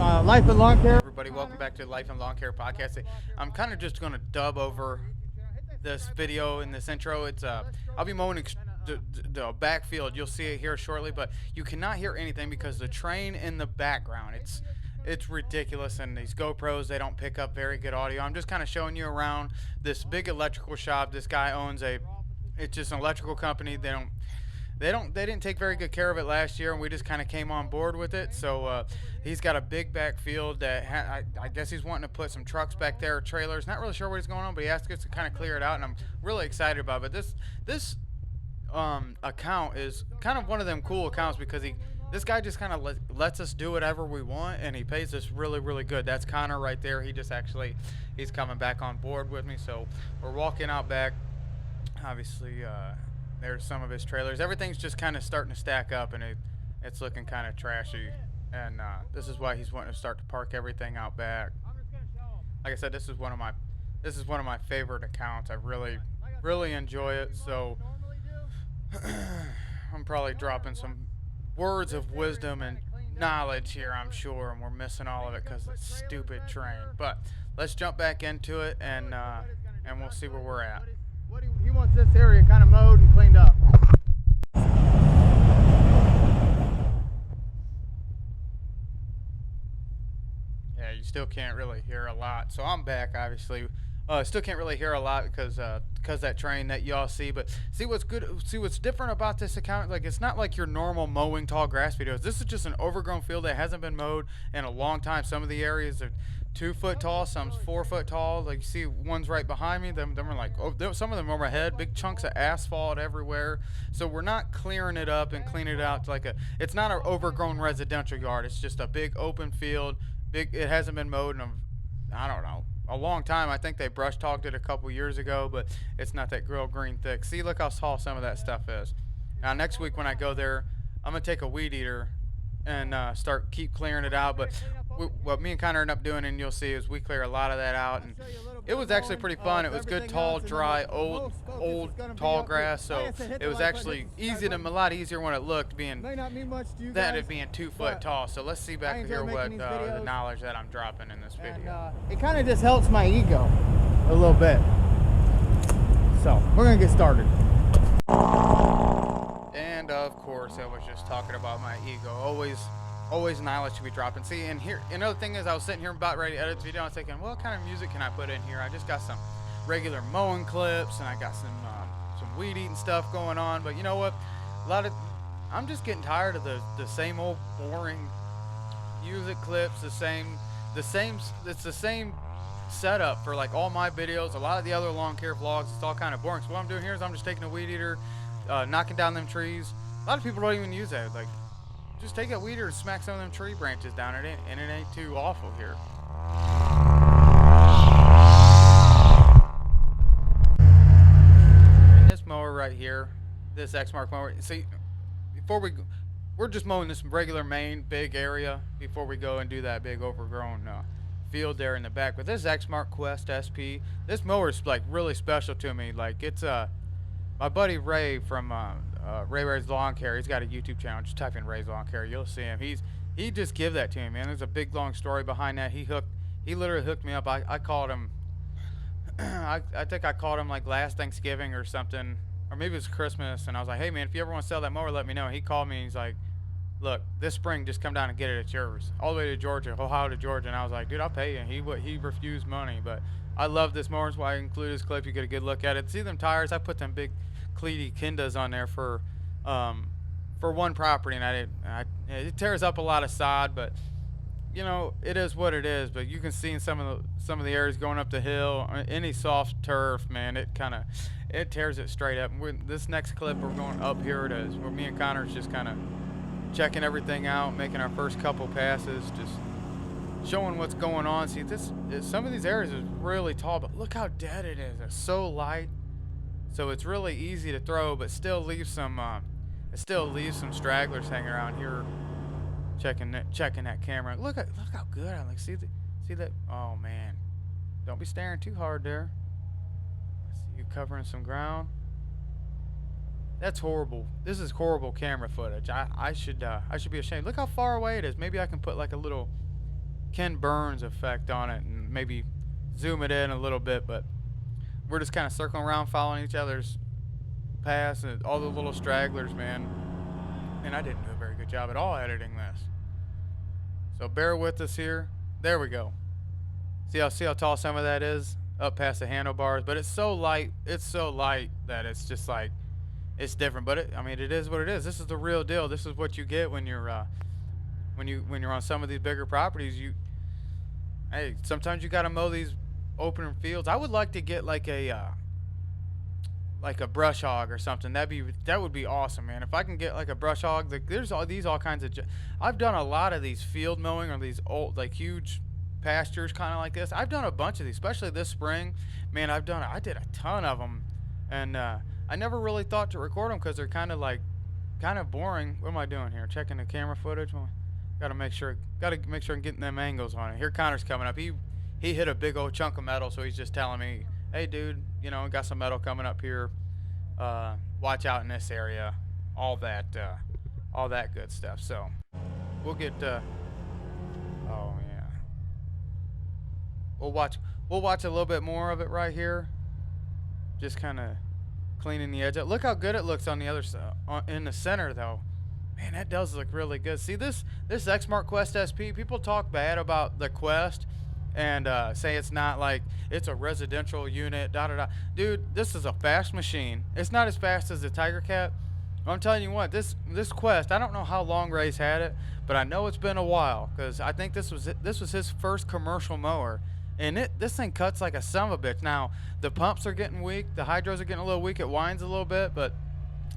Life and Lawn Care. Everybody, welcome back to Life and Lawn Care podcast. I'm kind of just going to dub over this video in this intro. I'll be mowing the backfield. You'll see it here shortly, but you cannot hear anything because the train in the background. It's ridiculous, and these GoPros, they don't pick up very good audio. I'm just kind of showing you around this big electrical shop. This guy owns it's just an electrical company. They didn't take very good care of it last year, and we just kind of came on board with it. So he's got a big backfield that I guess he's wanting to put some trucks back there, trailers. Not really sure what he's going on, but he asked us to kind of clear it out, and I'm really excited about it. But this account is kind of one of them cool accounts because this guy just kind of lets us do whatever we want, and he pays us really, really good. That's Connor right there. He's coming back on board with me. So we're walking out back. Obviously, there's some of his trailers. Everything's just kind of starting to stack up, and it's looking kind of trashy. And this is why he's wanting to start to park everything out back. Like I said, this is one of my favorite accounts. I really, really enjoy it. So I'm probably dropping some words of wisdom and knowledge here, I'm sure, and we're missing all of it because of the stupid train. But let's jump back into it, and we'll see where we're at. He wants this area kind of mowed and cleaned up. Yeah, you still can't really hear a lot. So I'm back, obviously. Still can't really hear a lot because that train that y'all see. But see what's different about this account. Like, it's not like your normal mowing tall grass videos. This is just an overgrown field that hasn't been mowed in a long time. Some of the areas are 2 foot tall, some's 4 foot tall. Like, you see ones right behind me, them are like, some of them are ahead, big chunks of asphalt everywhere. So we're not clearing it up and cleaning it out it's not an overgrown residential yard. It's just a big open field. It hasn't been mowed in I don't know, a long time. I think they brush hogged it a couple years ago, but it's not that grill green thick. See, look how tall some of that stuff is. Now next week when I go there, I'm gonna take a weed eater and keep clearing it out. But what me and Connor end up doing, and you'll see, is we clear a lot of that out, and it was actually pretty fun. It was good, tall, dry, old tall grass. So it was actually a lot easier when it looked than it being 2 foot tall. So let's see back here what the knowledge that I'm dropping in this video. It kind of just helps my ego a little bit. So we're gonna get started. And of course, I was just talking about my ego. Always knowledge to be dropping. See, and here, another thing is, I was sitting here about ready to edit the video. I was thinking, what kind of music can I put in here? I just got some regular mowing clips, and I got some weed eating stuff going on. But you know what? I'm just getting tired of the same old boring music clips. It's the same setup for like all my videos. A lot of the other lawn care vlogs, it's all kind of boring. So what I'm doing here is I'm just taking a weed eater, knocking down them trees. A lot of people don't even use that. Like, just take a weed eater and smack some of them tree branches down, and it ain't too awful here. And this mower right here, this X-Mark mower, see, we're just mowing this regular main big area before we go and do that big overgrown field there in the back. But this X-Mark Quest SP, this mower is like really special to me. Like, it's my buddy Ray from Ray's Lawn Care. He's got a YouTube channel. Just type in Ray's Lawn Care, you'll see him. He just give that to me, man. There's a big long story behind that. He literally hooked me up. I called him. I think I called him like last Thanksgiving or something, or maybe it was Christmas. And I was like, hey man, if you ever want to sell that mower, let me know. He called me and he's like, look, this spring, just come down and get it. It's yours. All the way to Georgia, Ohio to Georgia. And I was like, dude, I'll pay you. And he refused money, but I love this mower. That's why I included this clip. You get a good look at it. See them tires? I put them big cleaty Kindas on there for one property, and it tears up a lot of sod, but you know, it is what it is. But you can see in some of the areas going up the hill, any soft turf, man, it tears it straight up. This next clip, we're going up here where me and Connor's just kind of checking everything out, making our first couple passes, just showing what's going on. See, some of these areas is really tall, but look how dead it is. It's so light. So it's really easy to throw, but still leaves some stragglers hanging around here. Checking that camera. Look how good I like. See that? Oh man, don't be staring too hard there. I see you covering some ground. That's horrible. This is horrible camera footage. I should be ashamed. Look how far away it is. Maybe I can put like a little Ken Burns effect on it, and maybe zoom it in a little bit. But we're just kind of circling around, following each other's paths, and all the little stragglers, man. And I didn't do a very good job at all editing this. So bear with us here. There we go. See how tall some of that is up past the handlebars, but it's so light. It's so light that it's just like it's different. But I mean, it is what it is. This is the real deal. This is what you get when you're when you're on some of these bigger properties. Hey, sometimes you got to mow these open fields. I would like to get like a brush hog or something. That would be awesome, man. If I can get like a brush hog, like there's all kinds of. I've done a lot of these field mowing or these old like huge pastures kind of like this. I've done a bunch of these, especially this spring. Man, I did a ton of them, and I never really thought to record them because they're kind of boring. What am I doing here? Checking the camera footage. Well, gotta make sure I'm getting them angles on it. Here, Connor's coming up. He hit a big old chunk of metal, so he's just telling me, hey, dude, got some metal coming up here. Watch out in this area. All that good stuff. So we'll get. Oh yeah. We'll watch a little bit more of it right here. Just kind of cleaning the edge up. Look how good it looks on the other side, in the center though. Man, that does look really good. See this Exmark Quest SP. People talk bad about the Quest and say it's not like it's a residential unit. Dude, this is a fast machine. It's not as fast as the Tiger Cat. I'm telling you what, this Quest. I don't know how long Ray's had it, but I know it's been a while because I think this was his first commercial mower. And this thing cuts like a son of a bitch. Now the pumps are getting weak, the hydros are getting a little weak. It whines a little bit,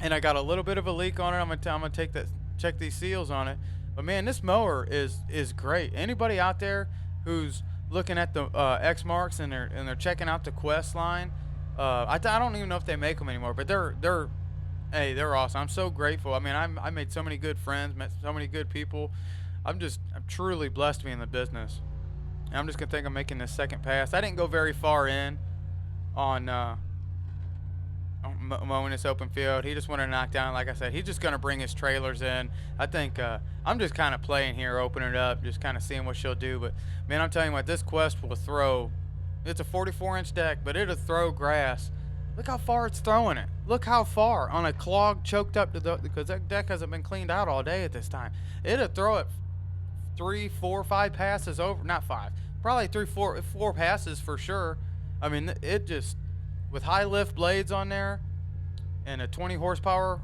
and I got a little bit of a leak on it. I'm gonna check these seals on it. But man, this mower is great. Anybody out there who's looking at the Exmarks and they're checking out the Quest line, I don't even know if they make them anymore. But they're awesome. I'm so grateful. I mean, I made so many good friends, met so many good people. I'm truly blessed to be in the business. And I'm just gonna think I'm making this second pass. I didn't go very far in on mowing this open field. He just wanted to knock down, like I said, he's just going to bring his trailers in. I think I'm just kind of playing here, opening it up, just kind of seeing what she'll do. But man, I'm telling you what, this Quest will throw. It's a 44-inch deck, but it'll throw grass. Look how far it's throwing it. Look how far on a clog choked up because that deck hasn't been cleaned out all day at this time. It'll throw it 3, 4, 5 passes over. Not 5, probably 3, 4 passes for sure. I mean, it just, with high lift blades on there and a 20 horsepower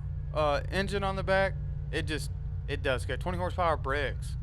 engine on the back, it does good. 20 horsepower brakes.